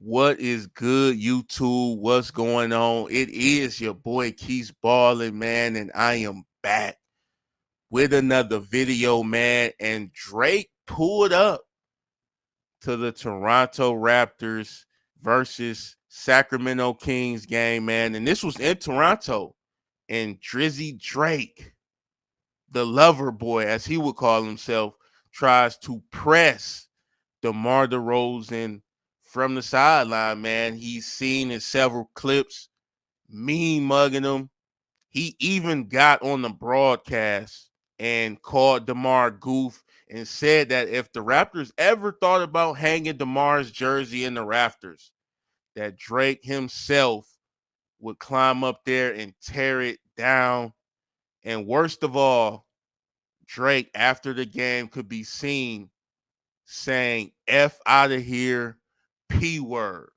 What is good, YouTube? What's going on? It is your boy Keith Ballin, man, and I am back with another video, man. And Drake pulled up to the Toronto Raptors versus Sacramento Kings game, man. And this was in Toronto. And Drizzy Drake, the lover boy, as he would call himself, tries to press Demar Derozan from the sideline, man. He's seen in several clips, mean mugging him. He even got on the broadcast and called DeMar goof and said that if the Raptors ever thought about hanging DeMar's jersey in the rafters, that Drake himself would climb up there and tear it down. And worst of all, Drake, after the game, could be seen saying F out of here, P word.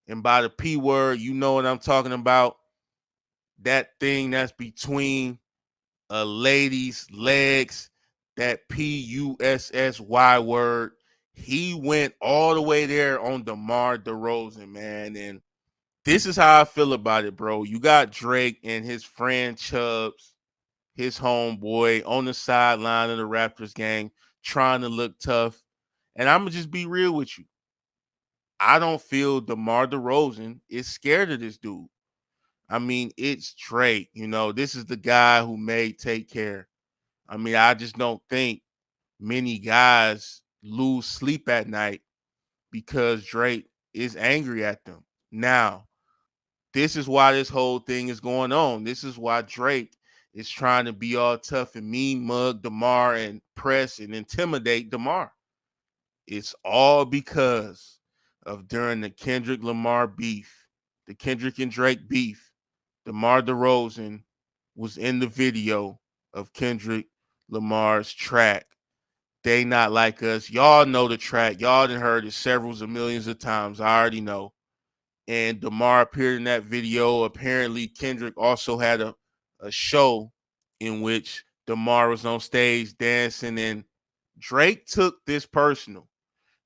And by the P word, you know what I'm talking about. That thing that's between a lady's legs, that Pussy word. He went all the way there on DeMar DeRozan, man. And this is how I feel about it, bro. You got Drake and his friend Chubbs, his homeboy, on the sideline of the Raptors game, trying to look tough. And I'm gonna just be real with you. I don't feel DeMar DeRozan is scared of this dude. I mean, it's Drake. This is the guy who made Take Care. I mean, I just don't think many guys lose sleep at night because Drake is angry at them. Now, this is why this whole thing is going on. This is why Drake is trying to be all tough and mean mug DeMar and press and intimidate DeMar. It's all because of during the Kendrick Lamar beef, the Kendrick and Drake beef. DeMar DeRozan was in the video of Kendrick Lamar's track. They Not Like Us. Y'all know the track. Y'all done heard it several of millions of times. I already know. And DeMar appeared in that video. Apparently, Kendrick also had a show in which DeMar was on stage dancing, and Drake took this personal.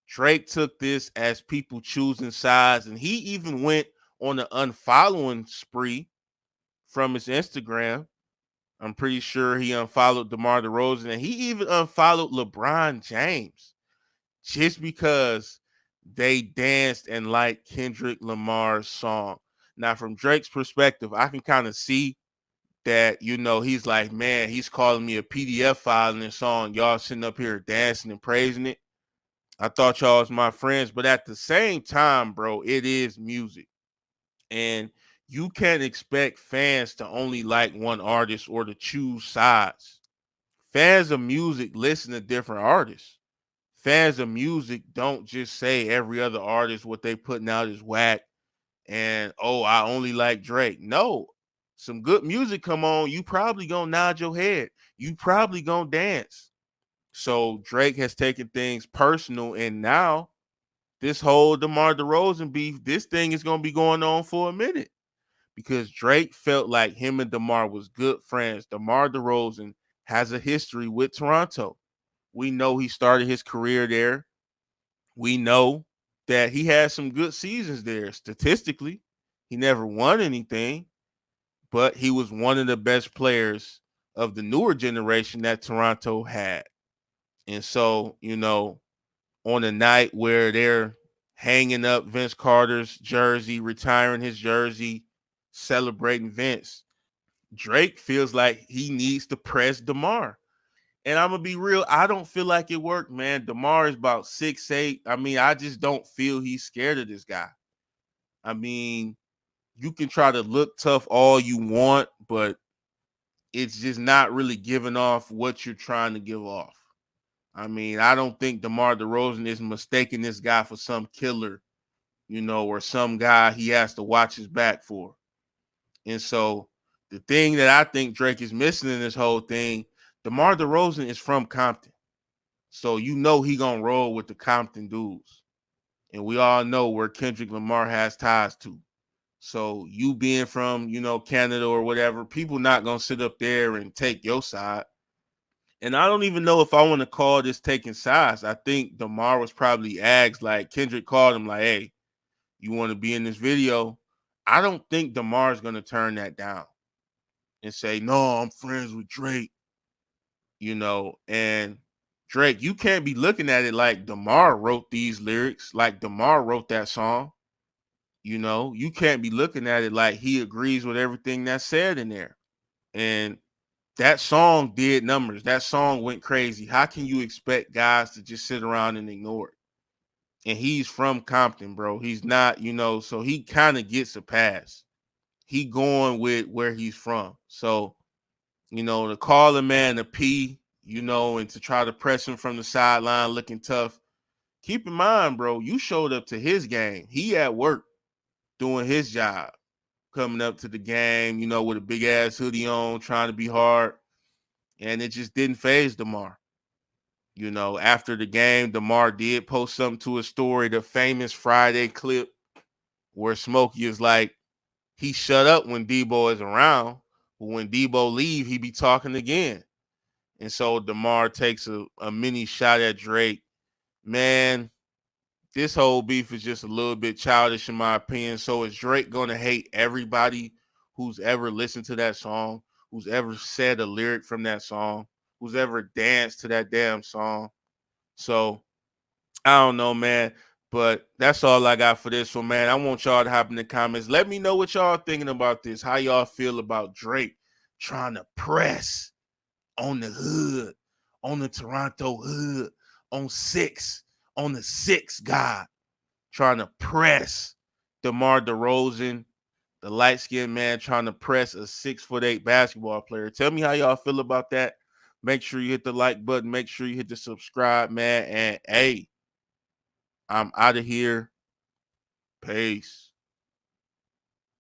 Drake took this as people choosing sides, and he even went on an unfollowing spree from his Instagram. I'm pretty sure he unfollowed DeMar DeRozan, and he even unfollowed LeBron James just because they danced and liked Kendrick Lamar's song. Now, from Drake's perspective, I can kind of see that, he's like, man, he's calling me a PDF file in this song. Y'all sitting up here dancing and praising it. I thought y'all was my friends, but at the same time, bro, it is music. And you can't expect fans to only like one artist or to choose sides. Fans of music listen to different artists. Fans of music don't just say every other artist what they putting out is whack and oh, I only like Drake. No. Some good music come on, you probably gonna nod your head. You probably gonna dance. So Drake has taken things personal, and now this whole DeMar DeRozan beef, this thing is gonna be going on for a minute because Drake felt like him and DeMar was good friends. DeMar DeRozan has a history with Toronto. We know he started his career there. We know that he had some good seasons there statistically. He never won anything, but he was one of the best players of the newer generation that Toronto had. And so, on a night where they're hanging up Vince Carter's jersey, retiring his jersey, celebrating Vince, Drake feels like he needs to press DeMar. And I'm gonna be real, I don't feel like it worked, man. DeMar is about 6'8". I mean, I just don't feel he's scared of this guy. I mean, you can try to look tough all you want, but it's just not really giving off what you're trying to give off. I mean, I don't think DeMar DeRozan is mistaking this guy for some killer, or some guy he has to watch his back for. And so the thing that I think Drake is missing in this whole thing, DeMar DeRozan is from Compton. So he gonna roll with the Compton dudes. And we all know where Kendrick Lamar has ties to. So you being from, Canada or whatever, people not gonna sit up there and take your side. And I don't even know if I want to call this taking sides. I think DeMar was probably asked, like Kendrick called him, like, hey, You want to be in this video? I don't think Demar's gonna turn that down and say, no, I'm friends with Drake, and Drake, you can't be looking at it like Demar wrote these lyrics, like Demar wrote that song. You can't be looking at it like he agrees with everything that's said in there. And that song did numbers. That song went crazy. How can you expect guys to just sit around and ignore it? And he's from Compton, bro. He's not, so he kind of gets a pass. He going with where he's from. So, to call a man a P, and to try to press him from the sideline looking tough. Keep in mind, bro, you showed up to his game. He at work doing his job, coming up to the game, with a big ass hoodie on, trying to be hard. And it just didn't phase Demar. After the game, Demar did post something to his story, the famous Friday clip where Smokey is like, he shut up when Debo is around, but when Debo leave, he be talking again. And so Demar takes a mini shot at Drake. Man, this whole beef is just a little bit childish in my opinion. So is Drake going to hate everybody who's ever listened to that song, who's ever said a lyric from that song, who's ever danced to that damn song? So I don't know, man. But that's all I got for this one, man. I want y'all to hop in the comments. Let me know what y'all thinking about this. How y'all feel about Drake trying to press on the hood, on the Toronto hood, on the six God, trying to press DeMar DeRozan, the light-skinned man trying to press a 6'8" basketball player. Tell me how y'all feel about that. Make sure you hit the like button. Make sure you hit the subscribe, man. And hey, I'm out of here. Peace.